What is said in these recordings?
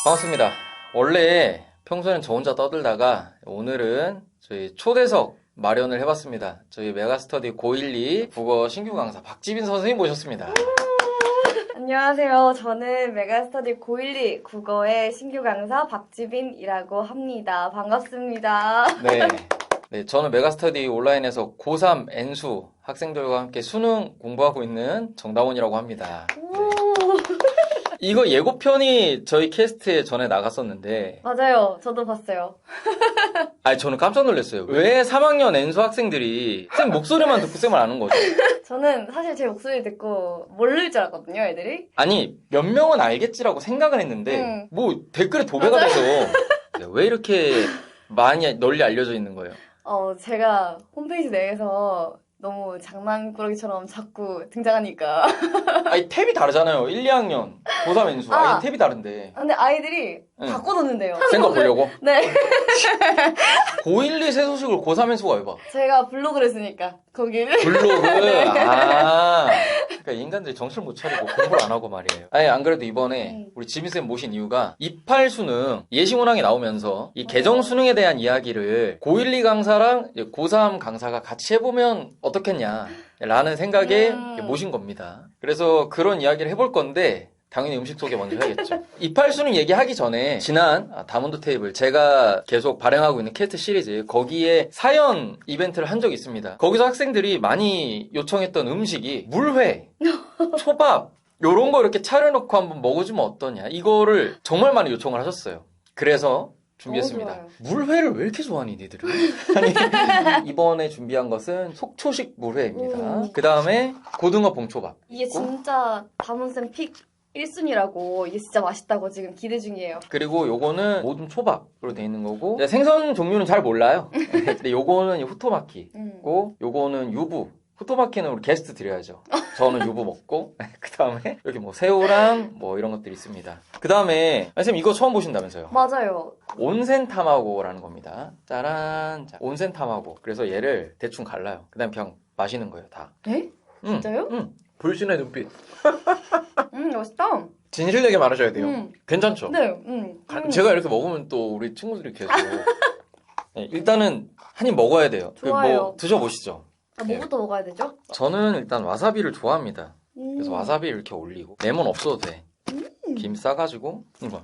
반갑습니다. 원래 평소에는 저 혼자 떠들다가 오늘은 저희 초대석 마련을 해봤습니다. 저희 메가스터디 고12 국어 신규 강사 박지빈 선생님 모셨습니다. 안녕하세요. 저는 메가스터디 고12 국어의 신규 강사 박지빈이라고 합니다. 반갑습니다. 네, 저는 메가스터디 온라인에서 고3 N수 학생들과 함께 수능 공부하고 있는 정다원이라고 합니다. 이거 예고편이 저희 캐스트에 전에 나갔었는데 맞아요. 저도 봤어요. 아니 저는 깜짝 놀랐어요. 왜 3학년 N수 학생들이 쌤 목소리만 듣고 쌤을 아는 거죠? 저는 사실 제 목소리 듣고 모를 줄 알았거든요, 애들이. 아니 몇 명은 알겠지라고 생각을 했는데 뭐 댓글에 도배가 맞아요. 돼서 왜 이렇게 많이 널리 알려져 있는 거예요? 제가 홈페이지 내에서 너무 장난꾸러기처럼 자꾸 등장하니까. 아니 탭이 다르잖아요. 1, 2학년 고3 N수 아니 탭이 다른데 근데 아이들이 바꿔놓는데요. 센 거 보려고? 네. 고1, 2 새 소식을 고3 N수가 왜 봐? 제가 블로그를 쓰니까 거기를. 블로그? 네. 그러니까 인간들이 정신을 못 차리고 공부를 안 하고 말이에요. 아니 안 그래도 이번에 우리 지민쌤 모신 이유가 28 수능 예시문항이 나오면서 이 개정 수능에 대한 이야기를 고1, 2 강사랑 고3 강사가 같이 해보면 어떻겠냐 라는 생각에 모신 겁니다. 그래서 그런 이야기를 해볼 건데 당연히 음식 소개 먼저 해야겠죠. 28 수능 얘기하기 전에 지난 다몬드 테이블 제가 계속 발행하고 있는 캐스트 시리즈 거기에 사연 이벤트를 한 적이 있습니다. 거기서 학생들이 많이 요청했던 음식이 물회, 초밥 요런 거 이렇게 차려놓고 한번 먹어주면 어떠냐 이거를 정말 많이 요청을 하셨어요. 그래서 준비했습니다. 물회를 왜 이렇게 좋아하니 니들은? 아니, 이번에 준비한 것은 속초식 물회입니다. 그 다음에 고등어 봉초밥 이게 진짜 다문쌤 픽 1순위라고 이게 진짜 맛있다고 지금 기대 중이에요. 그리고 요거는 모든 초밥으로 돼 있는 거고 생선 종류는 잘 몰라요. 근데 요거는 후토마키고 요거는 유부. 후토마키는 우리 게스트 드려야죠. 저는 유부 먹고 그 다음에 여기 뭐 새우랑 뭐 이런 것들이 있습니다. 그 다음에 선생님 이거 처음 보신다면서요? 맞아요. 온센 타마고라는 겁니다. 짜란. 자, 온센 타마고. 그래서 얘를 대충 갈라요. 그 다음에 그냥 마시는 거예요 다. 에? 진짜요? 응. 불신의 눈빛. 맛있다. 진실되게 말하셔야 돼요. 괜찮죠? 네. 제가 이렇게 먹으면 또 우리 친구들이 계속 네, 일단은 한 입 먹어야 돼요. 좋아요. 뭐 드셔보시죠. 뭐부터 먹어야 되죠? 저는 일단 와사비를 좋아합니다. 그래서 와사비 이렇게 올리고 레몬 없어도 돼. 김 싸가지고 이거.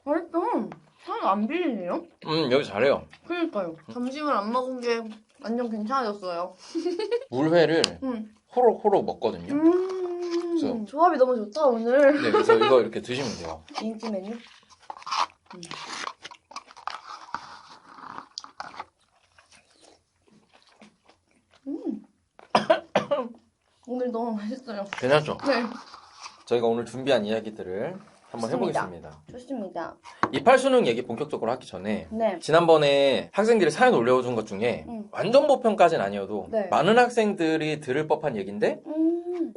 맛있다. 향이 안 비리네요? 여기 잘해요. 그러니까요. 점심을 안 먹은 게 완전 괜찮아졌어요. 물회를 호록호록 먹거든요. 그래서 조합이 너무 좋다 오늘. 네, 그래서 이거 이렇게 드시면 돼요. 인기 메뉴? 오늘 너무 맛있어요. 괜찮죠? 네. 저희가 오늘 준비한 이야기들을 한번 좋습니다. 해보겠습니다. 좋습니다. 28 수능 얘기 본격적으로 하기 전에 네. 지난번에 학생들이 사연 올려준 것 중에 완전 보편까지는 아니어도 네. 많은 학생들이 들을 법한 얘기인데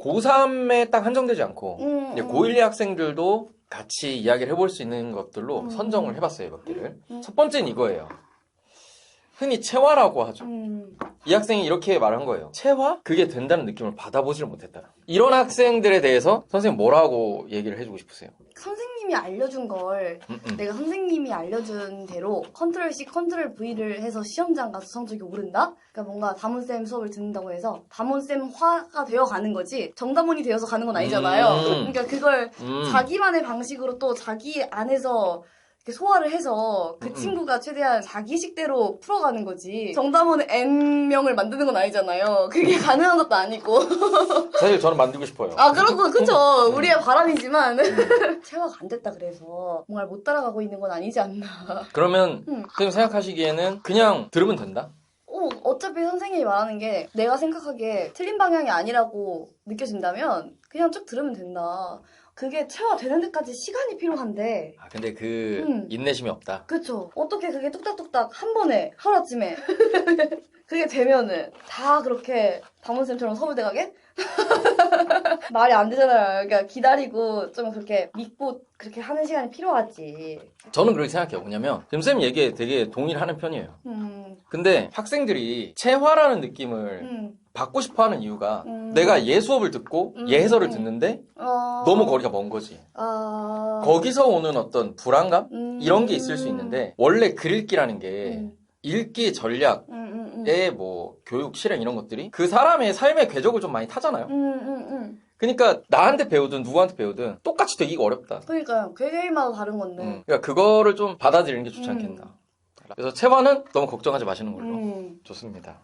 고3에 딱 한정되지 않고 이제 고1, 2 학생들도 같이 이야기를 해볼 수 있는 것들로 선정을 해봤어요. 몇 개를. 첫 번째는 이거예요. 흔히 체화라고 하죠. 이 학생이 이렇게 말한 거예요. 체화? 그게 된다는 느낌을 받아보지를 못했다. 이런 학생들에 대해서 선생님 뭐라고 얘기를 해주고 싶으세요? 선생님이 알려준 걸 내가 선생님이 알려준 대로 컨트롤 C, 컨트롤 V를 해서 시험장 가서 성적이 오른다? 그러니까 뭔가 다문쌤 수업을 듣는다고 해서 다문쌤화가 되어가는 거지 정다문이 되어서 가는 건 아니잖아요. 그러니까 그걸 자기만의 방식으로 또 자기 안에서 이렇게 소화를 해서 그 친구가 최대한 자기식대로 풀어가는 거지. 정답은 N명을 만드는 건 아니잖아요. 그게 가능한 것도 아니고. 사실 저는 만들고 싶어요. 그런 거, 그쵸. 우리의 바람이지만. 체화가 안 됐다 그래서 뭔가를 못 따라가고 있는 건 아니지 않나. 그러면 선생님 생각하시기에는 그냥 들으면 된다? 어차피 선생님이 말하는 게 내가 생각하기에 틀린 방향이 아니라고 느껴진다면 그냥 쭉 들으면 된다. 그게 체화되는 데까지 시간이 필요한데. 근데 인내심이 없다. 그쵸. 어떻게 그게 뚝딱뚝딱 한 번에 하루아침에 그게 되면은 다 그렇게 다문쌤처럼 서울대 가게? 말이 안 되잖아요. 그러니까 기다리고 좀 그렇게 믿고 그렇게 하는 시간이 필요하지. 저는 그렇게 생각해요. 뭐냐면 지금 쌤 얘기에 되게 동의를 하는 편이에요. 근데 학생들이 체화라는 느낌을 받고 싶어하는 이유가 내가 얘 수업을 듣고 얘 해설을 듣는데 너무 거리가 먼 거지. 거기서 오는 어떤 불안감? 이런 게 있을 수 있는데 원래 글 읽기라는 게 읽기 전략의 뭐 교육 실행 이런 것들이 그 사람의 삶의 궤적을 좀 많이 타잖아요. 그러니까 나한테 배우든 누구한테 배우든 똑같이 되기가 어렵다. 그러니까요. 개개인마다 다른 건데. 그러니까 그거를 좀 받아들이는 게 좋지 않겠나. 그래서 체화는 너무 걱정하지 마시는 걸로. 좋습니다.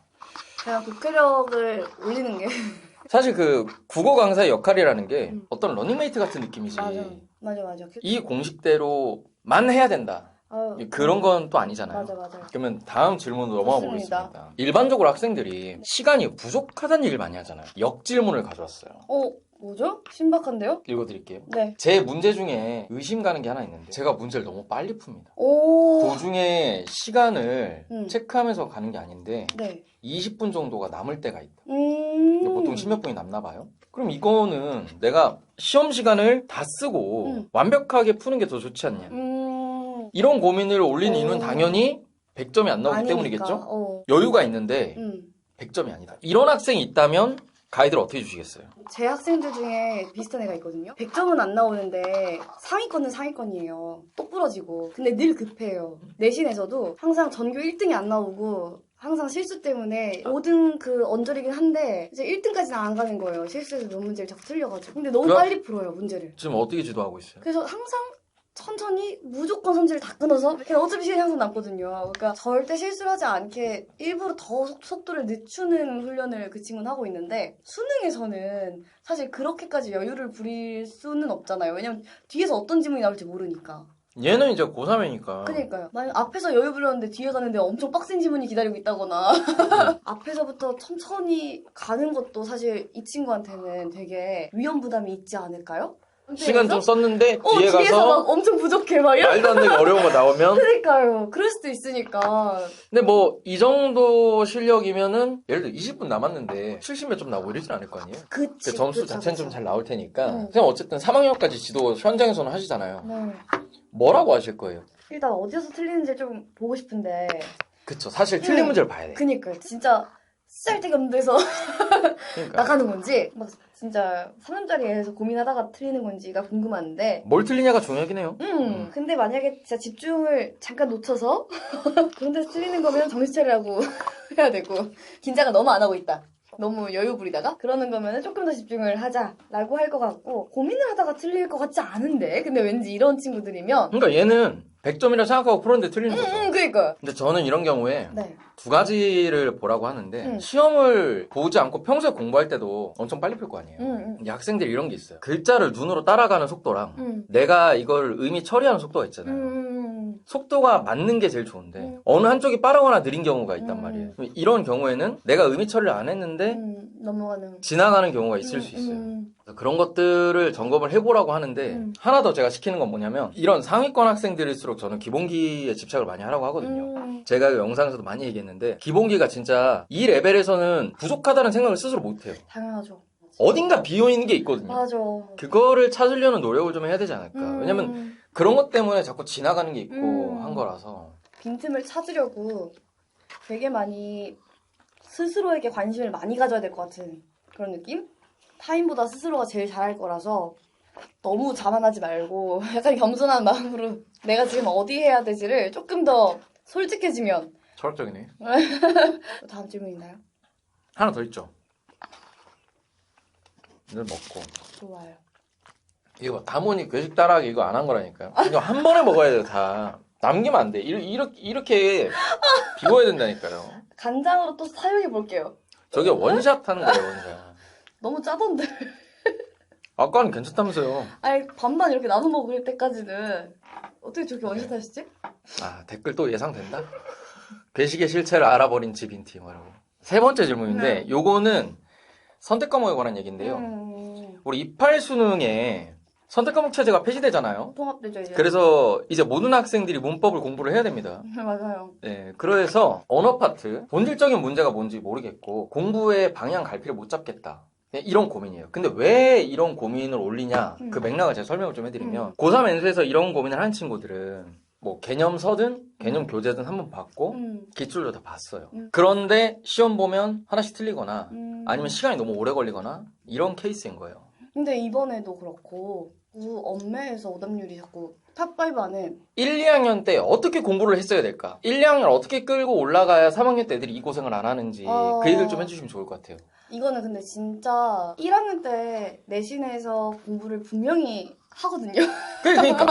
그냥 독해력을 올리는 게. 사실 그 국어 강사의 역할이라는 게 어떤 러닝메이트 같은 느낌이지. 맞아. 이 공식대로만 해야 된다. 그런 건 또 아니잖아요. 맞아. 그러면 다음 질문으로 넘어가 보겠습니다. 일반적으로 학생들이 시간이 부족하다는 얘기를 많이 하잖아요. 역질문을 가져왔어요. 뭐죠? 신박한데요? 읽어드릴게요. 네. 제 문제 중에 의심 가는 게 하나 있는데 제가 문제를 너무 빨리 풉니다. 도중에 시간을 체크하면서 가는 게 아닌데 네. 20분 정도가 남을 때가 있다. 보통 10몇 분이 남나 봐요. 그럼 이거는 내가 시험 시간을 다 쓰고 완벽하게 푸는 게 더 좋지 않냐. 이런 고민을 올린 이유는 당연히 100점이 안 나오기 때문이겠죠? 여유가 있는데 100점이 아니다. 이런 학생이 있다면 가이드를 어떻게 주시겠어요? 제 학생들 중에 비슷한 애가 있거든요. 100점은 안 나오는데 상위권은 상위권이에요. 똑부러지고. 근데 늘 급해요. 내신에서도 항상 전교 1등이 안 나오고 항상 실수 때문에 5등 그 언저리긴 한데 이제 1등까지는 안 가는 거예요. 실수해서 몇 문제를 자꾸 틀려가지고. 근데 너무 빨리 풀어요, 문제를. 지금 어떻게 지도하고 있어요? 그래서 항상 천천히 무조건 성질을 다 끊어서 그냥 어차피 시간이 항상 남거든요. 그러니까 절대 실수를 하지 않게 일부러 더 속도를 늦추는 훈련을 그 친구는 하고 있는데 수능에서는 사실 그렇게까지 여유를 부릴 수는 없잖아요. 왜냐면 뒤에서 어떤 지문이 나올지 모르니까. 얘는 이제 고3이니까. 그러니까요. 만약 앞에서 여유 부렸는데 뒤에 가는데 엄청 빡센 지문이 기다리고 있다거나 앞에서부터 천천히 가는 것도 사실 이 친구한테는 되게 위험 부담이 있지 않을까요? 시간 좀 썼는데 뒤에 뒤에서 가서 막 엄청 부족해 막 이런. 말도 안 되게 어려운 거 나오면 그러니까요. 그럴 수도 있으니까. 근데 뭐 이 정도 실력이면은 예를 들어 20분 남았는데 70몇 점 나오고 이러진 않을 거 아니에요? 그 점수 자체는 좀 잘 나올 테니까 그냥 어쨌든 3학년까지 지도 현장에서는 하시잖아요. 뭐라고 하실 거예요? 일단 어디서 틀리는지 좀 보고 싶은데. 그쵸. 사실 틀린 문제를 봐야 돼. 그니까요. 진짜 쓸데가 없는 데서 그러니까. 나가는 건지 막 진짜 3년짜리에서 고민하다가 틀리는 건지가 궁금한데 뭘 틀리냐가 중요하긴 해요. 근데 만약에 진짜 집중을 잠깐 놓쳐서 그런 데서 틀리는 거면 정신 차리라고 해야 되고 긴장을 너무 안 하고 있다. 너무 여유 부리다가 그러는 거면은 조금 더 집중을 하자라고 할 것 같고 고민을 하다가 틀릴 것 같지 않은데 근데 왠지 이런 친구들이면 그러니까 얘는 100점이라 생각하고 풀었는데 틀리는 거죠. 그러니까요. 근데 저는 이런 경우에 네. 두 가지를 보라고 하는데 시험을 보지 않고 평소에 공부할 때도 엄청 빨리 풀 거 아니에요. 이제 학생들이 이런 게 있어요. 글자를 눈으로 따라가는 속도랑 내가 이걸 의미 처리하는 속도가 있잖아요. 속도가 맞는 게 제일 좋은데 어느 한쪽이 빠르거나 느린 경우가 있단 말이에요. 이런 경우에는 내가 의미 처리를 안 했는데 지나가는 경우가 있을 수 있어요. 그런 것들을 점검을 해보라고 하는데 하나 더 제가 시키는 건 뭐냐면 이런 상위권 학생들일수록 저는 기본기에 집착을 많이 하라고 하거든요. 제가 영상에서도 많이 얘기했는데 기본기가 진짜 이 레벨에서는 부족하다는 생각을 스스로 못해요. 당연하죠. 어딘가 비어있는 게 있거든요. 맞아. 그거를 찾으려는 노력을 좀 해야 되지 않을까. 왜냐면 그런 것 때문에 자꾸 지나가는 게 있고 한 거라서. 빈틈을 찾으려고 되게 많이 스스로에게 관심을 많이 가져야 될 것 같은 그런 느낌? 타인보다 스스로가 제일 잘할 거라서 너무 자만하지 말고 약간 겸손한 마음으로 내가 지금 어디 해야 되지를 조금 더 솔직해지면. 철학적이네. 다음 질문 있나요? 하나 더 있죠. 늘 먹고. 좋아요. 이거 다모니 괴식 따라하기 이거 안 한 거라니까요. 이거 한 번에 먹어야 돼요, 다. 남기면 안 돼. 이렇게 비워야 된다니까요. 간장으로 또 사용해 볼게요. 저게 원샷 하는 거예요, 원샷. 너무 짜던데. 아까는 괜찮다면서요. 아니, 반반 이렇게 나눠 먹을 때까지는 어떻게 저렇게 원샷 하시지? 아, 댓글 또 예상된다? 괴식의 실체를 알아버린 집인티 뭐라고. 세 번째 질문인데 요거는 선택 과목에 관한 얘기인데요. 우리 이팔 수능에 선택 과목 체제가 폐지되잖아요. 통합되죠, 이제. 그래서 이제 모든 학생들이 문법을 공부를 해야 됩니다. 맞아요. 네, 그래서 언어 파트, 본질적인 문제가 뭔지 모르겠고 공부의 방향 갈피를 못 잡겠다. 네, 이런 고민이에요. 근데 왜 이런 고민을 올리냐? 그 맥락을 제가 설명을 좀 해드리면 고3 엔수에서 이런 고민을 하는 친구들은 뭐 개념 서든 개념 교재든 한번 봤고 기출도 다 봤어요. 그런데 시험 보면 하나씩 틀리거나 아니면 시간이 너무 오래 걸리거나 이런 케이스인 거예요. 근데 이번에도 그렇고 엄매에서 오답률이 자꾸 탑5 안에 1, 2학년 때 어떻게 공부를 했어야 될까? 1, 2학년 어떻게 끌고 올라가야 3학년 때 애들이 이 고생을 안 하는지 그 얘기를 좀 해주시면 좋을 것 같아요. 이거는 근데 진짜 1학년 때 내신에서 공부를 분명히 하거든요. 그러니까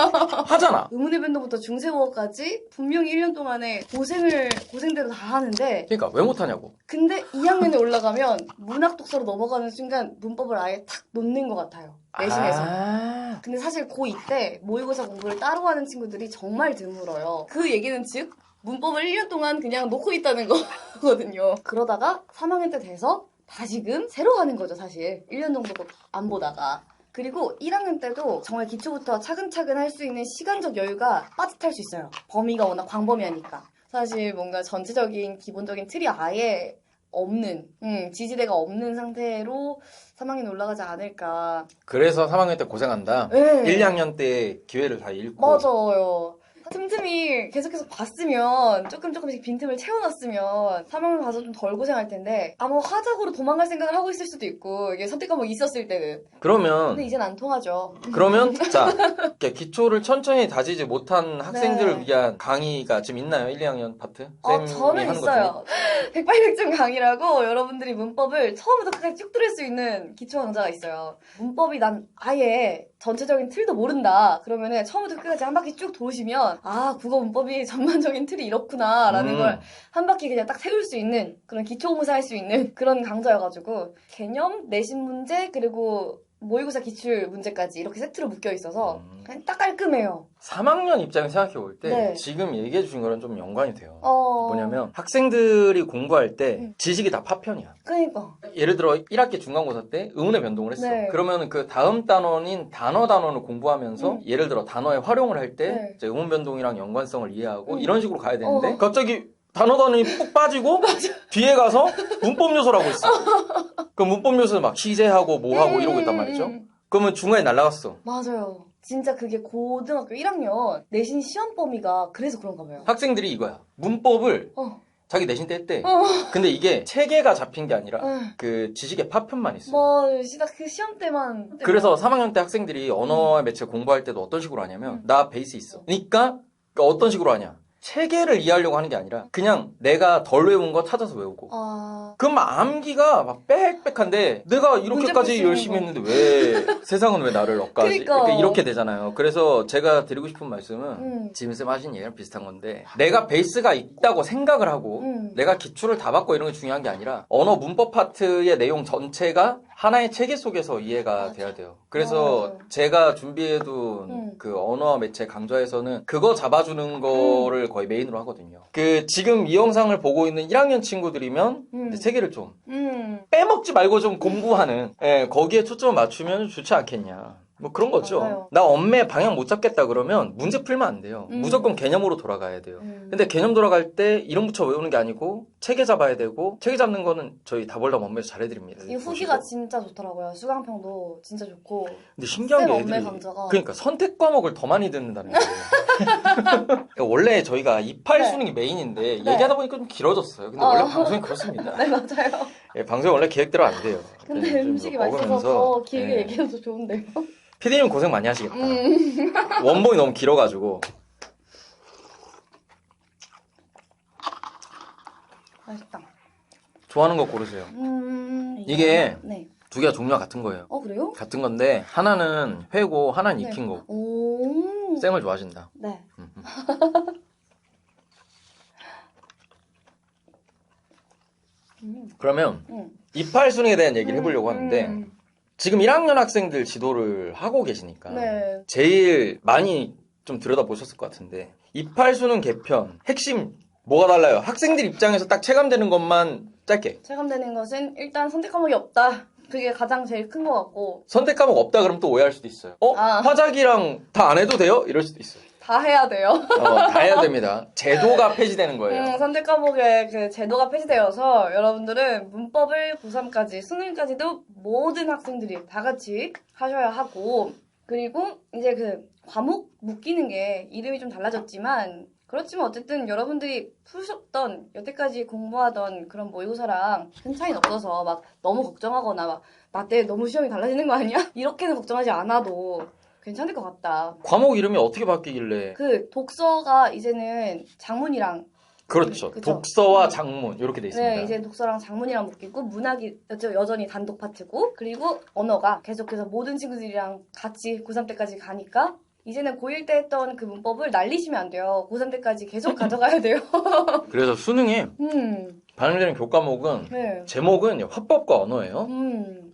하잖아. 의문의 변도부터 중세국어까지 분명히 1년 동안에 고생대로 다 하는데 그러니까 왜 못하냐고. 근데 2학년에 올라가면 문학 독서로 넘어가는 순간 문법을 아예 탁 놓는 것 같아요. 내신에서. 근데 사실 고2 때 모의고사 공부를 따로 하는 친구들이 정말 드물어요. 그 얘기는 즉 문법을 1년 동안 그냥 놓고 있다는 거거든요. 그러다가 3학년 때 돼서 다시금 새로 하는 거죠, 사실. 1년 정도 안 보다가. 그리고 1학년 때도 정말 기초부터 차근차근 할 수 있는 시간적 여유가 빠듯할 수 있어요. 범위가 워낙 광범위하니까. 사실 뭔가 전체적인 기본적인 틀이 아예 없는, 지지대가 없는 상태로 3학년 올라가지 않을까. 그래서 3학년 때 고생한다. 네. 1, 2학년 때 기회를 다 잃고. 맞아요. 틈틈이 계속해서 봤으면 조금씩 빈틈을 채워놨으면 3학년 가서 좀 덜 고생할 텐데 아마 화작으로 도망갈 생각을 하고 있을 수도 있고 이게 선택 과목이 있었을 때는 그러면 근데 이젠 안 통하죠. 그러면 자 이렇게 기초를 천천히 다지지 못한 학생들을 위한 강의가 지금 있나요? 1, 2학년 파트? 저는 하는 있어요. 백발백중 강의라고 여러분들이 문법을 처음부터 끝까지 쭉 들을 수 있는 기초 강좌가 있어요. 문법이 난 아예 전체적인 틀도 모른다. 그러면은 처음부터 끝까지 한 바퀴 쭉 도시면 아 국어 문법이 전반적인 틀이 이렇구나 라는 걸 한 바퀴 그냥 딱 세울 수 있는 그런 기초 공사 할 수 있는 그런 강좌여가지고 개념, 내신 문제 그리고 모의고사 기출 문제까지 이렇게 세트로 묶여 있어서 그냥 딱 깔끔해요. 3학년 입장에서 생각해 볼 때 네. 지금 얘기해 주신 거랑 좀 연관이 돼요. 어... 뭐냐면 학생들이 공부할 때 지식이 다 파편이야. 그러니까 예를 들어 1학기 중간고사 때 의문의 변동을 했어. 네. 그러면 그 다음 단원인 단원을 공부하면서 예를 들어 단어의 활용을 할 때 네. 이제 의문 변동이랑 연관성을 이해하고 이런 식으로 가야 되는데 갑자기 단원이 푹 빠지고 뒤에 가서 문법 요소라고 있어. 그 문법 요소를 막 시제하고 뭐하고 이러고 있단 말이죠. 그러면 중간에 날아갔어. 맞아요. 진짜 그게 고등학교 1학년 내신 시험 범위가 그래서 그런가 봐요. 학생들이 이거야. 문법을 자기 내신 때 했대. 근데 이게 체계가 잡힌 게 아니라 그 지식의 파편만 있어. 그 시험 때만. 그래서 3학년 때 학생들이 언어의 매체 공부할 때도 어떤 식으로 하냐면 나 베이스 있어. 그러니까 어떤 식으로 하냐. 체계를 이해하려고 하는 게 아니라 그냥 내가 덜 외운 거 찾아서 외우고 그럼 암기가 막 빽빽한데 내가 이렇게까지 열심히 했는데 왜 세상은 왜 나를 엇가지? 그러니까. 이렇게 되잖아요. 그래서 제가 드리고 싶은 말씀은 지민쌤 하신 얘기랑 비슷한 건데 내가 베이스가 있다고 생각을 하고 내가 기출을 다 받고 이런 게 중요한 게 아니라 언어 문법 파트의 내용 전체가 하나의 체계 속에서 이해가 돼야 돼요. 그래서 제가 준비해둔 그 언어 매체 강좌에서는 그거 잡아주는 거를 거의 메인으로 하거든요. 그 지금 이 영상을 보고 있는 1학년 친구들이면 이제 체계를 좀 빼먹지 말고 좀 공부하는 거기에 초점을 맞추면 좋지 않겠냐. 뭐 그런 거죠. 맞아요. 나 엄매 방향 못 잡겠다 그러면 문제 풀면 안 돼요. 무조건 개념으로 돌아가야 돼요. 근데 개념 돌아갈 때 이름 붙여 외우는 게 아니고 체계 잡아야 되고 체계 잡는 거는 저희 다벌담 엄매에서 잘해드립니다. 이 후기가 진짜 좋더라고요. 수강평도 진짜 좋고. 근데 신기한 게 엄매 애들이 강좌가. 그러니까 선택 과목을 더 많이 듣는다는 거예요. 그러니까 원래 저희가 28 수능이 메인인데 얘기하다 보니까 좀 길어졌어요. 근데 원래 방송이 그렇습니다. 네, 맞아요. 방송이 원래 계획대로 안 돼요. 근데 음식이 맛있어서 더 길게 얘기해도 좋은데요. 피디님 고생 많이 하시겠다. 원본이 너무 길어가지고. 맛있다. 좋아하는 거 고르세요. 이게 네. 두 개가 종류가 같은 거예요. 그래요? 같은 건데 하나는 회고 하나는 익힌 거. 오. 쌤을 좋아하신다. 네. 그러면 28 수능에 대한 얘기를 해보려고 하는데 지금 1학년 학생들 지도를 하고 계시니까 네. 제일 많이 좀 들여다보셨을 것 같은데 28 수능 개편 핵심 뭐가 달라요? 학생들 입장에서 딱 체감되는 것만 짧게. 체감되는 것은 일단 선택 과목이 없다. 그게 가장 제일 큰 것 같고. 선택 과목 없다 그러면 또 오해할 수도 있어요. 화작이랑 다 안 해도 돼요? 이럴 수도 있어요. 다 해야 돼요. 다 해야 됩니다. 제도가 폐지되는 거예요. 선택 과목의 그 제도가 폐지되어서 여러분들은 문법을 고3까지, 수능까지도 모든 학생들이 다 같이 하셔야 하고, 그리고 이제 그 과목 묶이는 게 이름이 좀 달라졌지만, 그렇지만 어쨌든 여러분들이 푸셨던, 여태까지 공부하던 그런 모의고사랑 큰 차이는 없어서 막 너무 걱정하거나 막 나 때 너무 시험이 달라지는 거 아니야? 이렇게는 걱정하지 않아도 괜찮을 것 같다. 과목 이름이 어떻게 바뀌길래? 그 독서가 이제는 장문이랑 그렇죠. 그쵸? 독서와 장문 이렇게 돼 있습니다. 네, 이제 독서랑 장문이랑 묶이고 문학이 여전히 단독 파트고 그리고 언어가 계속해서 모든 친구들이랑 같이 고3 때까지 가니까 이제는 고1 때 했던 그 문법을 날리시면 안 돼요. 고3 때까지 계속 가져가야 돼요. 그래서 수능에 반영되는 교과목은 네. 제목은 화법과 언어예요.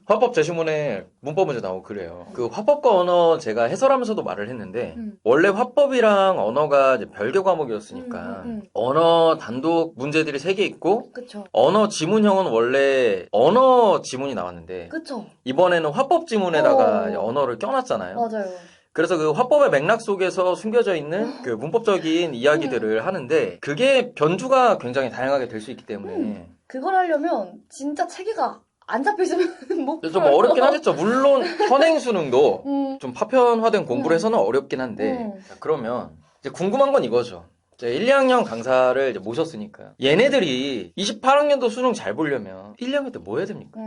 화법 제시문에 문법 문제 나오고 그래요. 그 화법과 언어 제가 해설하면서도 말을 했는데 원래 화법이랑 언어가 이제 별개 과목이었으니까 언어 단독 문제들이 3개 있고 그쵸. 언어 지문형은 원래 언어 지문이 나왔는데 그쵸. 이번에는 화법 지문에다가 이제 언어를 껴놨잖아요. 맞아요. 그래서 그 화법의 맥락 속에서 숨겨져 있는 그 문법적인 이야기들을 하는데 그게 변주가 굉장히 다양하게 될 수 있기 때문에 그걸 하려면 진짜 체계가 안 잡혀있으면 못 좀 풀어요. 어렵긴 하겠죠. 물론 현행 수능도 좀 파편화된 공부를 해서는 어렵긴 한데 자, 그러면 이제 궁금한 건 이거죠. 이제 1, 2학년 강사를 이제 모셨으니까 얘네들이 28학년도 수능 잘 보려면 1, 2학년 때 뭐 해야 됩니까?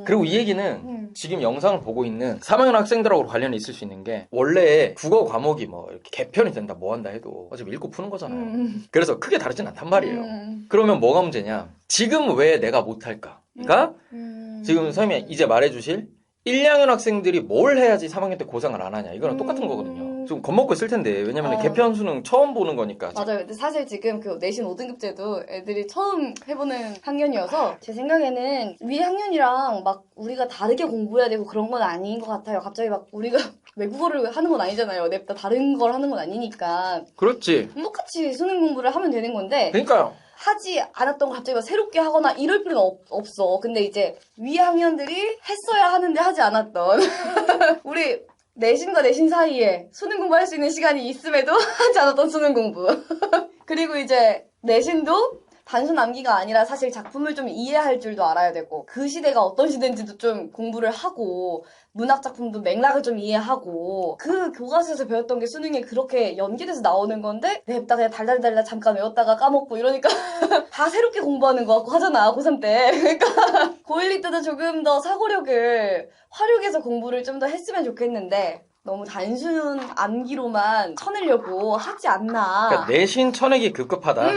그리고 이 얘기는 지금 영상을 보고 있는 3학년 학생들하고 관련이 있을 수 있는 게 원래 국어 과목이 뭐 이렇게 개편이 된다 뭐 한다 해도 어차피 읽고 푸는 거잖아요. 그래서 크게 다르진 않단 말이에요. 그러면 뭐가 문제냐? 지금 왜 내가 못할까? 그러니까 지금 선생님이 이제 말해주실 1, 2학년 학생들이 뭘 해야지 3학년 때 고생을 안 하냐 이거랑 똑같은 거거든요. 좀 겁먹고 있을 텐데 왜냐면 개편 수능 처음 보는 거니까. 맞아요. 근데 사실 지금 그 내신 5등급제도 애들이 처음 해보는 학년이어서 제 생각에는 위 학년이랑 막 우리가 다르게 공부해야 되고 그런 건 아닌 것 같아요. 갑자기 막 우리가 외국어를 하는 건 아니잖아요. 냅다 다른 걸 하는 건 아니니까. 그렇지. 똑같이 수능 공부를 하면 되는 건데 그러니까요. 하지 않았던 걸 갑자기 막 새롭게 하거나 이럴 필요는 없어. 근데 이제 위 학년들이 했어야 하는데 하지 않았던 우리 내신과 내신 사이에 수능 공부할 수 있는 시간이 있음에도 하지 않았던 수능 공부. 그리고 이제 내신도 단순 암기가 아니라 사실 작품을 좀 이해할 줄도 알아야 되고 그 시대가 어떤 시대인지도 좀 공부를 하고 문학 작품도 맥락을 좀 이해하고 그 교과서에서 배웠던 게 수능에 그렇게 연계돼서 나오는 건데 냅다 그냥 달달달달 잠깐 외웠다가 까먹고 이러니까 다 새롭게 공부하는 것 같고 하잖아 고3 때. 그러니까 고1 때도 조금 더 사고력을 활용해서 공부를 좀 더 했으면 좋겠는데 너무 단순 암기로만 쳐내려고 하지 않나. 그러니까 내신 쳐내기 급급하다.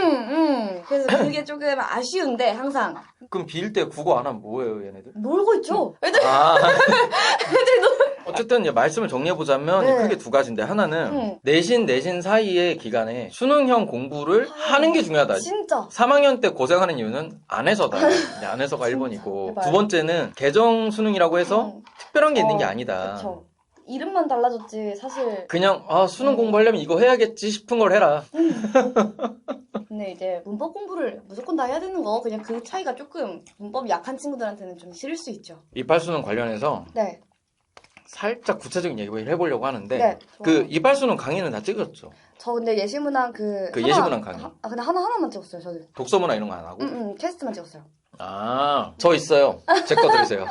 그래서 그게 조금 아쉬운데 항상. 그럼 비일 때 국어 안 하면 뭐예요 얘네들? 놀고 있죠. 애들 어쨌든 이제 말씀을 정리해보자면 네. 크게 두 가지인데 하나는 내신 사이의 기간에 수능형 공부를 하는 게 중요하다. 진짜. 3학년 때 고생하는 이유는 안 해서다. 안 해서가 1번이고 제발. 두 번째는 개정 수능이라고 해서 특별한 게 있는 게 아니다. 그쵸. 이름만 달라졌지 사실. 그냥 수능 공부하려면 이거 해야겠지 싶은 걸 해라. 근데 이제 문법 공부를 무조건 다 해야 되는 거 그냥 그 차이가 조금 문법이 약한 친구들한테는 좀 싫을 수 있죠. 이빨 수능 관련해서 네. 살짝 구체적인 얘기를 해보려고 하는데 네, 그 이빨 수능 강의는 다 찍었죠. 저 근데 예시문항 그 예시문항 강의. 근데 하나만 찍었어요 저는. 독서문화 이런 거 안 하고? 테스트만 찍었어요. 저 있어요. 제 거 들으세요.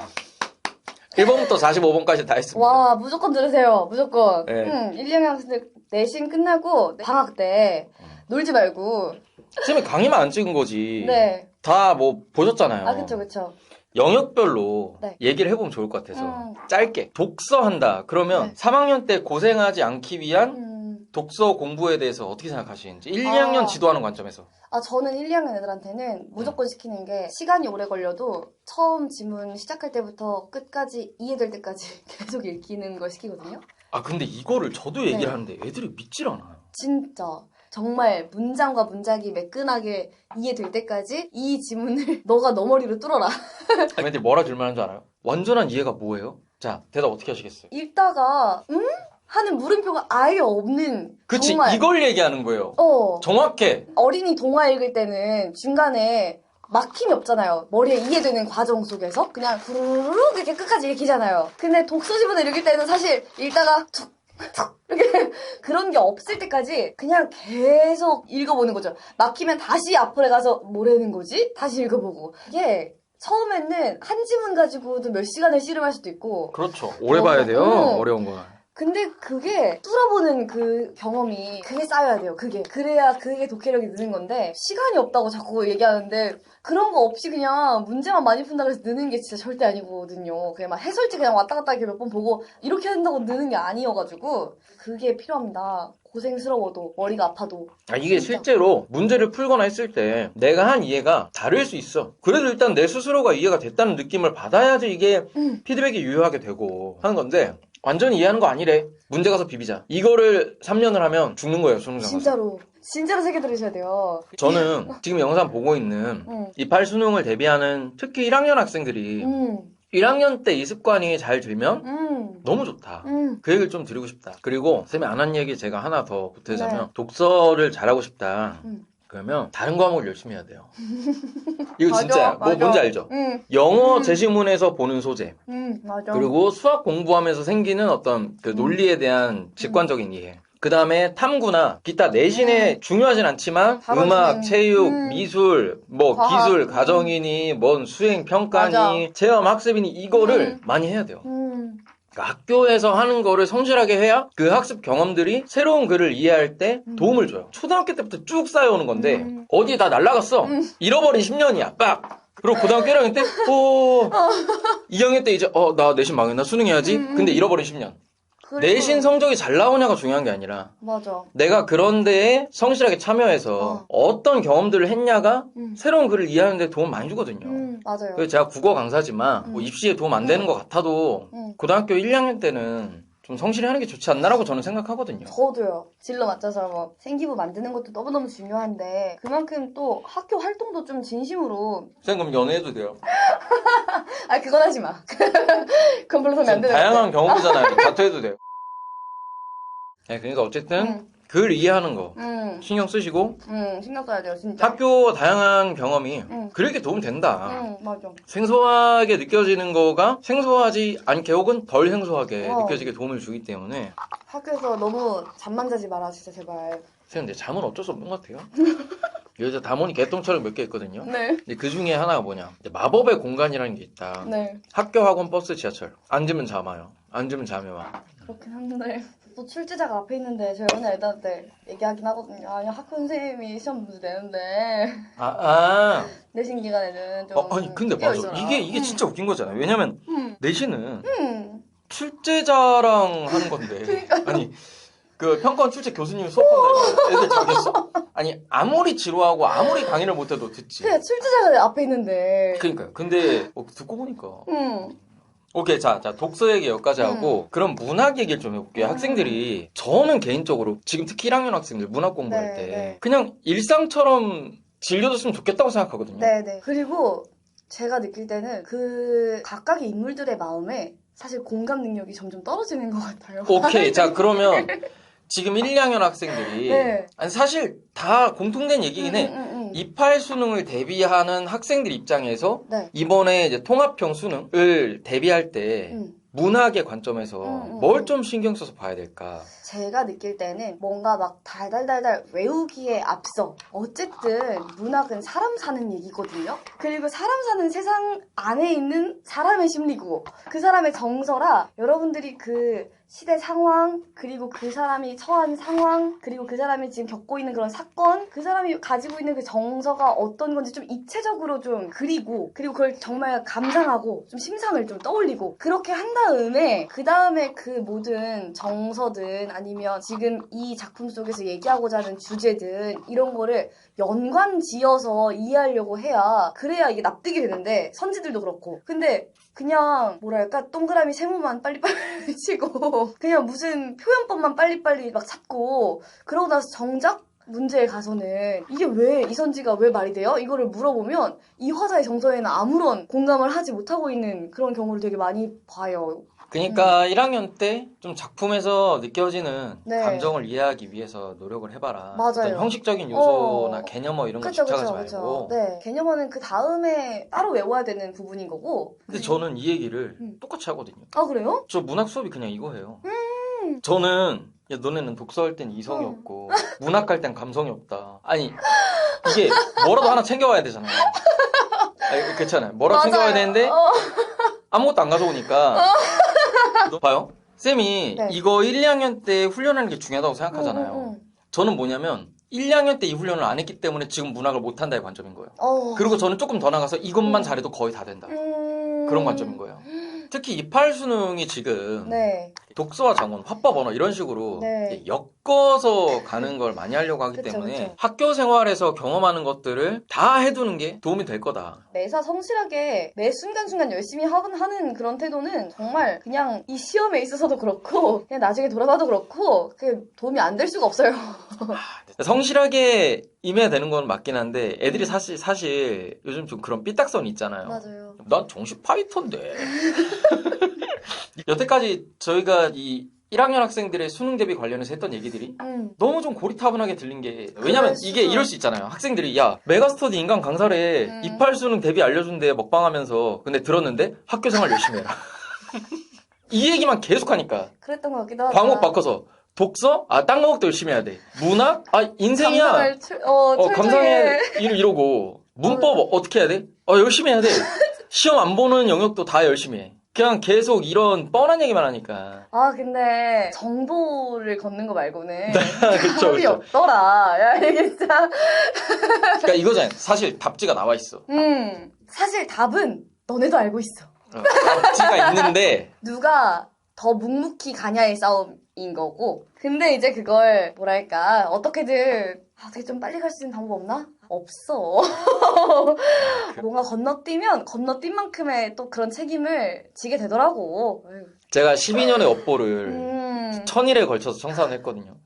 1번부터 45번까지 다 했습니다. 와 무조건 들으세요. 무조건. 네. 1, 2학년 학생들 내신 끝나고 방학 때 놀지 말고. 선생님이 강의만 안 찍은 거지. 네. 다 뭐 보셨잖아요. 아 그쵸. 영역별로 네. 얘기를 해보면 좋을 것 같아서 짧게 독서한다. 그러면 네. 3학년 때 고생하지 않기 위한 독서 공부에 대해서 어떻게 생각하시는지 1, 2학년 지도하는 관점에서. 저는 1, 2학년 애들한테는 무조건 시키는 게 시간이 오래 걸려도 처음 지문 시작할 때부터 끝까지 이해될 때까지 계속 읽히는 걸 시키거든요. 근데 이거를 저도 얘기를 네. 하는데 애들이 믿질 않아요. 진짜 정말 문장과 문장이 매끈하게 이해될 때까지 이 지문을 너가 너 머리로 뚫어라. 애들이 뭐라 줄만한 줄 알아요? 완전한 이해가 뭐예요? 자, 대답 어떻게 하시겠어요? 읽다가 하는 물음표가 아예 없는. 그치, 정말. 이걸 얘기하는 거예요. 정확해. 어린이 동화 읽을 때는 중간에 막힘이 없잖아요. 머리에 이해되는 과정 속에서 그냥 후루룩 이렇게 끝까지 읽히잖아요. 근데 독서지문을 읽을 때는 사실 읽다가 툭 이렇게 그런 게 없을 때까지 그냥 계속 읽어보는 거죠. 막히면 다시 앞으로 가서 뭐라는 거지? 다시 읽어보고. 이게 처음에는 한 지문 가지고도 몇 시간을 씨름할 수도 있고. 그렇죠. 오래 봐야 돼요. 어려운 건. 근데 그게 뚫어보는 그 경험이 그게 쌓여야 돼요. 그래야 그게 독해력이 느는 건데 시간이 없다고 자꾸 얘기하는데 그런 거 없이 그냥 문제만 많이 푼다고 해서 느는 게 진짜 절대 아니거든요. 그냥 막 해설지 그냥 왔다 갔다 이렇게 몇 번 보고 이렇게 한다고 느는 게 아니어가지고 그게 필요합니다. 고생스러워도 머리가 아파도. 이게 실제로 문제를 풀거나 했을 때 내가 한 이해가 다를 수 있어. 그래도 일단 내 스스로가 이해가 됐다는 느낌을 받아야지 이게 피드백이 유효하게 되고 하는 건데 완전히 이해하는 거 아니래. 문제 가서 비비자. 이거를 3년을 하면 죽는 거예요, 수능장. 진짜로 새겨 들으셔야 돼요. 저는 지금 영상 보고 있는 이팔 수능을 대비하는 특히 1학년 학생들이 1학년 때 이 습관이 잘 들면 너무 좋다. 그 얘기를 좀 드리고 싶다. 그리고 쌤이 안 한 얘기 제가 하나 더 보태자면 네. 독서를 잘하고 싶다. 그러면 다른 과목을 열심히 해야 돼요. 이거 맞아, 진짜야. 맞아. 뭔지 알죠? 영어 제시문에서 보는 소재. 맞아. 그리고 수학 공부하면서 생기는 어떤 그 논리에 대한 직관적인 이해. 그 다음에 탐구나 기타 내신에 중요하진 않지만 음악, 체육, 미술, 뭐 과학. 기술, 가정이니, 뭔 수행 평가니, 맞아. 체험 학습이니 이거를 많이 해야 돼요. 그러니까 학교에서 하는 거를 성실하게 해야 그 학습 경험들이 새로운 글을 이해할 때 도움을 줘요. 초등학교 때부터 쭉 쌓여오는 건데 어디 다 날라갔어. 잃어버린 10년이야. 빡! 그리고 고등학교 1학년 때 2학년 때 이제 나 내신 망했나? 수능 해야지. 근데 잃어버린 10년. 내신 성적이 잘 나오냐가 중요한 게 아니라 맞아. 내가 그런 데에 성실하게 참여해서 어떤 경험들을 했냐가 새로운 글을 이해하는 데 도움 많이 주거든요. 맞아요. 그래서 제가 국어 강사지만 뭐 입시에 도움 안 되는 것 같아도 고등학교 1, 2학년 때는 좀 성실히 하는 게 좋지 않나라고 저는 생각하거든요. 저도요. 진로 맞춰서 뭐 생기부 만드는 것도 너무너무 중요한데 그만큼 또 학교 활동도 좀 진심으로 쌤 그럼 연애해도 돼요? 그건 하지 마. 그건 별로 하면 안 되는 다양한 경험이잖아요. 자퇴해도 돼요. 네, 그러니까 어쨌든 글 이해하는 거 신경 쓰시고 신경 써야 돼요 진짜. 학교 다양한 경험이 그렇게 도움 된다. 맞아. 생소하게 느껴지는 거가 생소하지 않게 혹은 덜 생소하게 느껴지게 도움을 주기 때문에 학교에서 너무 잠만 자지 마라 진짜 제발. 근데 잠은 어쩔 수 없는 것 같아요. 여기서 다모니 개똥처럼 몇 개 있거든요. 네. 근데 그 중에 하나가 뭐냐? 마법의 공간이라는 게 있다. 네. 학교, 학원, 버스, 지하철. 앉으면 잠 와요. 앉으면 잠이 와. 그렇긴 한데 또 출제자가 앞에 있는데 저희 오늘 애들한테 얘기하긴 하거든요. 아니 학교 선생님이 시험 문제 내는데 내신 기간에는 좀 아니 근데 맞아. 끼어있어라. 이게 진짜 웃긴 거잖아요. 왜냐면 내신은 출제자랑 하는 건데. 그러니까요. 아니 그 평가원 출제 교수님이 수업한다고 애들 자겠어? 아니 아무리 지루하고 아무리 강의를 못해도 듣지. 그래 출제자가 앞에 있는데. 그러니까요. 근데 듣고 보니까 오케이 자 독서 얘기 여기까지 하고 그럼 문학 얘기를 좀 해볼게요. 학생들이 저는 개인적으로 지금 특히 1학년 학생들 문학 공부할 때 그냥 일상처럼 즐겨줬으면 좋겠다고 생각하거든요. 네네. 그리고 제가 느낄 때는 그 각각의 인물들의 마음에 사실 공감 능력이 점점 떨어지는 것 같아요. 오케이 자 그러면 지금 1, 2학년 학생들이 아니 사실 다 공통된 얘기긴 해. 28 수능을 대비하는 학생들 입장에서 이번에 이제 통합형 수능을 대비할 때 문학의 관점에서 뭘 좀 신경 써서 봐야 될까? 제가 느낄 때는 뭔가 막 달달달달 외우기에 앞서 어쨌든 문학은 사람 사는 얘기거든요. 그리고 사람 사는 세상 안에 있는 사람의 심리고 그 사람의 정서라 여러분들이 그 시대 상황 그리고 그 사람이 처한 상황 그리고 그 사람이 지금 겪고 있는 그런 사건 그 사람이 가지고 있는 그 정서가 어떤 건지 좀 입체적으로 좀 그리고 그리고 그걸 정말 감상하고 좀 심상을 좀 떠올리고 그렇게 한 다음에 그 다음에 그 모든 정서든 아니면 지금 이 작품 속에서 얘기하고자 하는 주제든 이런 거를 연관 지어서 이해하려고 해야 그래야 이게 납득이 되는데 선지들도 그렇고 근데 그냥 뭐랄까 동그라미 세모만 빨리빨리 치고 그냥 무슨 표현법만 빨리빨리 막 찾고 그러고 나서 정작 문제에 가서는 이게 왜 이선지가 왜 말이 돼요? 이거를 물어보면 이 화자의 정서에는 아무런 공감을 하지 못하고 있는 그런 경우를 되게 많이 봐요. 그러니까 1학년 때 좀 작품에서 느껴지는 감정을 이해하기 위해서 노력을 해봐라. 맞아요. 어떤 형식적인 요소나 개념어 이런 거 집착하지 말고. 네, 개념어는 그 다음에 따로 외워야 되는 부분인 거고. 근데 저는 이 얘기를 똑같이 하거든요. 아 그래요? 저 문학 수업이 그냥 이거예요. 저는 야 너네는 독서할 땐 이성이 없고 문학 할 땐 감성이 없다. 아니 이게 뭐라도 하나 챙겨와야 되잖아요. 아니, 그렇잖아요. 뭐라도 맞아요. 챙겨와야 되는데 아무것도 안 가져오니까 봐요. 쌤이 네. 이거 1, 2학년 때 훈련하는 게 중요하다고 생각하잖아요. 저는 뭐냐면 1, 2학년 때 이 훈련을 안 했기 때문에 지금 문학을 못한다의 관점인 거예요. 그리고 저는 조금 더 나가서 이것만 잘해도 거의 다 된다. 그런 관점인 거예요. 특히 28 수능이 지금 네. 독서와 장문, 화법, 언어 이런 식으로 네. 엮어서 가는 걸 많이 하려고 하기 그쵸, 때문에 그쵸. 학교 생활에서 경험하는 것들을 다 해두는 게 도움이 될 거다. 매사 성실하게 매 순간순간 열심히 하는 그런 태도는 정말 그냥 이 시험에 있어서도 그렇고 그냥 나중에 돌아봐도 그렇고 그게 도움이 안 될 수가 없어요. 성실하게 임해야 되는 건 맞긴 한데 애들이 사실 요즘 좀 그런 삐딱선이 있잖아요. 맞아요. 난 정식 파이터인데. 여태까지 저희가 이 1학년 학생들의 수능 대비 관련해서 했던 얘기들이 너무 좀 고리타분하게 들린 게 왜냐면 이게 이럴 수 있잖아요. 학생들이 야 메가스터디 인간 강사래 28 수능 대비 알려준대 먹방하면서 근데 들었는데 학교생활 열심히 해라. 이 얘기만 계속하니까 그랬던 것 같기도 하다. 과목 바꿔서 독서? 아, 딴 과목도 열심히 해야 돼. 문학? 아, 인생이야. 감상해. 이러고. 문법 어떻게 해야 돼? 열심히 해야 돼. 시험 안 보는 영역도 다 열심히 해. 그냥 계속 이런 뻔한 얘기만 하니까. 아, 근데 정보를 걷는 거 말고는 그쵸, 답이 그쵸. 없더라. 야, 이게 진짜. 그러니까 이거잖아요. 사실 답지가 나와 있어. 사실 답은 너네도 알고 있어. 답지가 있는데. 누가 더 묵묵히 가냐의 싸움인 거고. 근데 이제 그걸 뭐랄까 어떻게든 어떻게 좀 빨리 갈 수 있는 방법 없나? 없어. 뭔가 건너뛴 만큼의 또 그런 책임을 지게 되더라고. 제가 12년의 업보를 1000일에 걸쳐서 청산을 했거든요.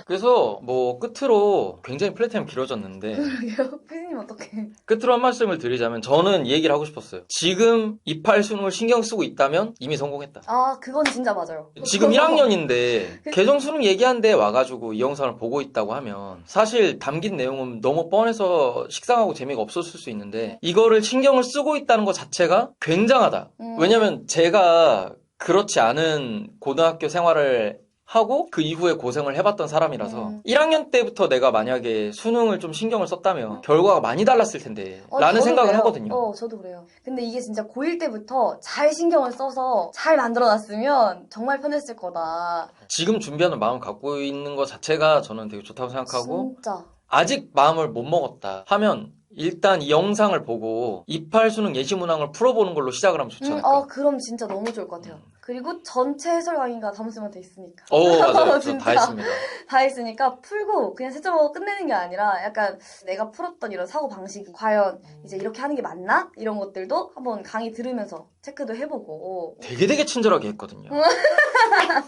그래서 뭐 끝으로 굉장히 플랫타임이 길어졌는데 그러게요. 피디님 어떡해. 끝으로 한 말씀을 드리자면 저는 이 얘기를 하고 싶었어요. 지금 28 수능을 신경 쓰고 있다면 이미 성공했다. 아, 그건 진짜 맞아요. 지금 1학년인데 개정 수능 얘기한데 와가지고 이 영상을 보고 있다고 하면 사실 담긴 내용은 너무 뻔해서 식상하고 재미가 없었을 수 있는데 이거를 신경을 쓰고 있다는 것 자체가 굉장하다. 왜냐면 제가 그렇지 않은 고등학교 생활을 하고 그 이후에 고생을 해봤던 사람이라서 1학년 때부터 내가 만약에 수능을 좀 신경을 썼다면 결과가 많이 달랐을 텐데 라는 생각을 그래요. 하거든요. 저도 그래요. 근데 이게 진짜 고1 때부터 잘 신경을 써서 잘 만들어놨으면 정말 편했을 거다. 지금 준비하는 마음 갖고 있는 것 자체가 저는 되게 좋다고 생각하고 진짜. 아직 마음을 못 먹었다 하면 일단 이 영상을 보고 28 수능 예시 문항을 풀어보는 걸로 시작을 하면 좋지 않을까. 그럼 진짜 너무 좋을 것 같아요. 그리고 전체 해설 강의가 담임쌤한테 있으니까. 맞아요. 저 진짜. 다 했습니다. 다 있으니까 풀고 그냥 채점하고 끝내는 게 아니라 약간 내가 풀었던 이런 사고 방식이 과연 이제 이렇게 하는 게 맞나? 이런 것들도 한번 강의 들으면서 체크도 해보고. 되게 친절하게 했거든요.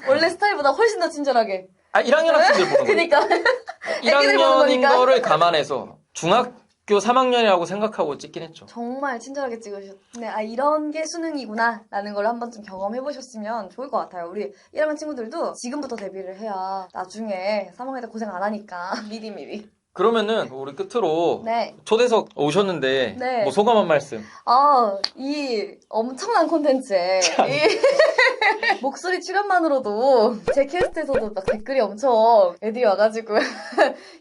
원래 스타일보다 훨씬 더 친절하게. 1학년 학생들 보는 거. 그니까. 1학년인 거를 감안해서 중학교 3학년이라고 생각하고 찍긴 했죠. 정말 친절하게 찍으셨네. 이런 게 수능이구나 라는 걸 한 번쯤 경험해보셨으면 좋을 것 같아요. 우리 1학년 친구들도 지금부터 대비를 해야 나중에 3학년 때 고생 안 하니까 미리. 그러면은 우리 끝으로 네. 초대석 오셨는데 네. 뭐 소감 한 말씀. 이 엄청난 콘텐츠에 이 목소리 출연만으로도 제 캐스트에서도 막 댓글이 엄청 애들이 와가지고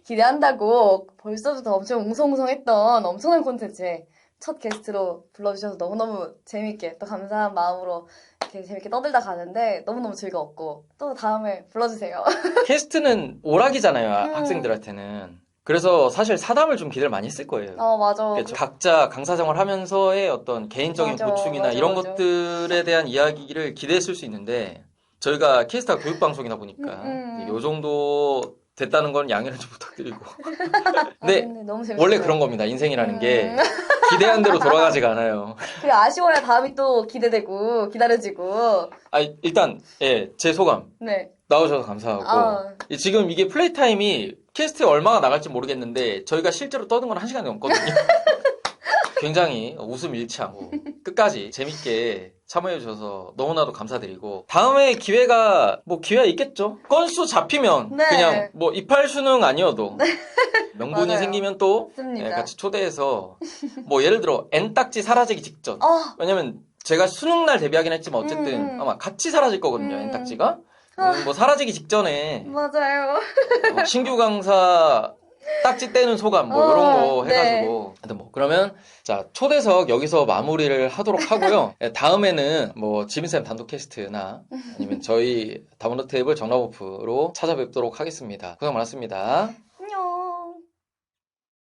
기대한다고 벌써부터 엄청 웅성웅성했던 엄청난 콘텐츠에 첫 게스트로 불러주셔서 너무너무 재밌게 또 감사한 마음으로 이렇게 재밌게 떠들다 가는데 너무너무 즐거웠고 또 다음에 불러주세요. 캐스트는 오락이잖아요. 학생들한테는. 그래서 사실 사담을 좀 기대를 많이 했을 거예요. 맞아. 그렇죠. 각자 강사 생활 하면서의 어떤 개인적인 맞아, 고충이나 맞아, 이런 맞아. 것들에 대한 이야기를 기대했을 수 있는데 저희가 캐스트가 교육방송이다 보니까 요 정도 됐다는 건 양해를 좀 부탁드리고 근데 너무 재밌어요. 원래 그런 겁니다. 인생이라는 게 기대한 대로 돌아가지가 않아요. 그래, 아쉬워야 다음이 또 기대되고 기다려지고. 일단 제 소감 네. 나오셔서 감사하고 지금 이게 플레이 타임이 캐스트에 얼마나 나갈지 모르겠는데 저희가 실제로 떠든 건 1시간이 넘거든요. 굉장히 웃음 잃지 않고 끝까지 재밌게 참여해주셔서 너무나도 감사드리고 다음에 기회가 있겠죠. 건수 잡히면 네. 그냥 28 수능 아니어도 명분이 맞아요. 생기면 또 맞습니다. 같이 초대해서 예를 들어 N딱지 사라지기 직전 왜냐면 제가 수능날 데뷔하긴 했지만 어쨌든 아마 같이 사라질 거거든요. N딱지가 뭐 사라지기 직전에 맞아요. 신규 강사 딱지 떼는 소감 뭐 이런 거 네. 해가지고 하여튼 뭐 그러면 자 초대석 여기서 마무리를 하도록 하고요. 다음에는 뭐 지민쌤 단독 캐스트나 아니면 저희 다운로드 테이블 정라오프로 찾아뵙도록 하겠습니다. 고생 많았습니다.